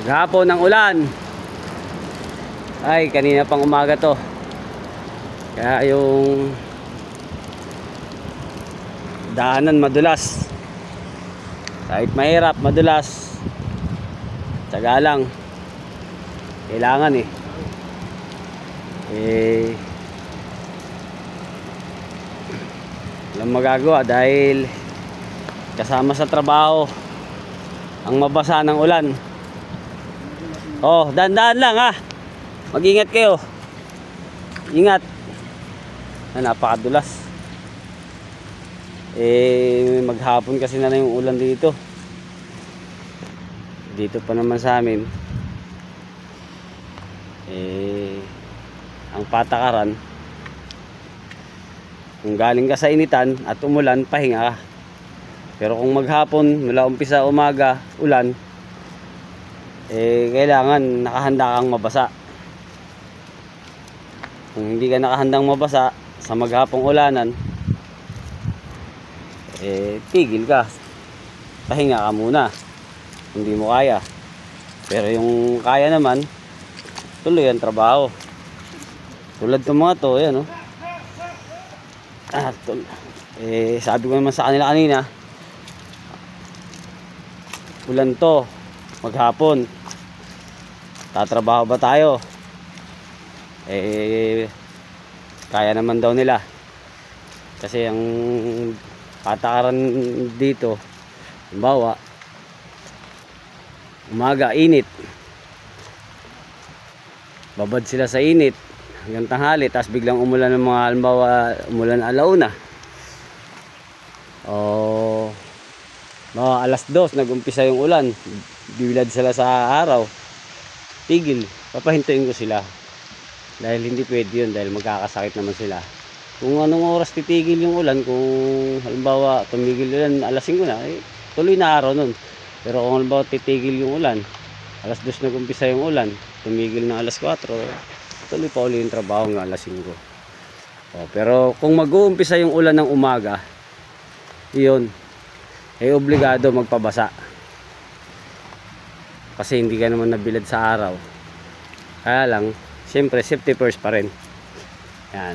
Maghapon ng ulan. Ay, kanina pang umaga to. Kaya yung daanan madulas. Kahit mahirap, madulas. Tsaga lang. Kailangan walang magagawa dahil kasama sa trabaho ang mabasa ng ulan. Oh, dahan-dahan lang ha. Mag-ingat kayo. Ingat. Napakadulas. Maghapon kasi na yung ulan dito. Dito pa naman sa amin. Ang patakaran, kung galing ka sa initan at umulan, pahinga ka. Pero kung maghapon, mula umpisa umaga, ulan, kailangan nakahanda kang mabasa. Kung hindi ka nakahandang mabasa sa maghapong ulanan, tigil ka, pahinga ka muna kung hindi mo kaya. Pero yung kaya naman, tuloy ang trabaho. Tulad ng mga to, yan sabi ko naman sa kanila kanina, ulan to, maghapon, tatrabaho ba tayo? Kaya naman daw nila. Kasi ang patakaran dito, halimbawa, umaga, init. Babad sila sa init hanggang tanghali, tapos biglang umulan ng mga, halimbawa, umulan alauna. Mga alas 2, nag-umpisa yung ulan. Bibilad sila sa araw. Tigil, papahintuin ko sila. Dahil hindi pwede yun, dahil magkakasakit naman sila. Kung anong oras titigil yung ulan, kung halimbawa tumigil ulan, alas 5 na, tuloy na araw nun. Pero kung halimbawa titigil yung ulan, alas 2 nag-umpisa yung ulan, tumigil ng alas 4, tuloy pa uli yung trabaho ng alas 5. Pero kung mag-uumpisa yung ulan ng umaga, yun, obligado magpabasa. Kasi hindi ka naman nabilad sa araw. Kaya lang, siyempre safety first pa rin. Yan.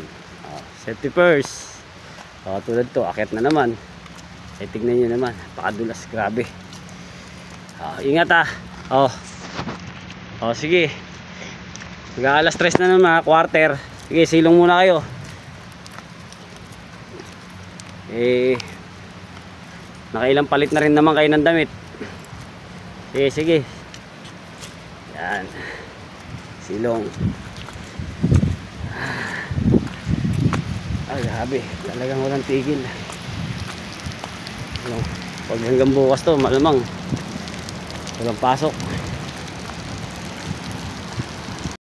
Safety first. Tulad to, akit na naman. Tignan nyo naman, napakadulas, grabe. Ingat sige. Mag-aalas 3 na naman, quarter. Sige, silong muna kayo. Nakailang palit na rin naman kayo ng damit. Sige. Yan. Silong. Grabe, talagang walang tigil. Pag hanggang bukas to, malamang walang pasok.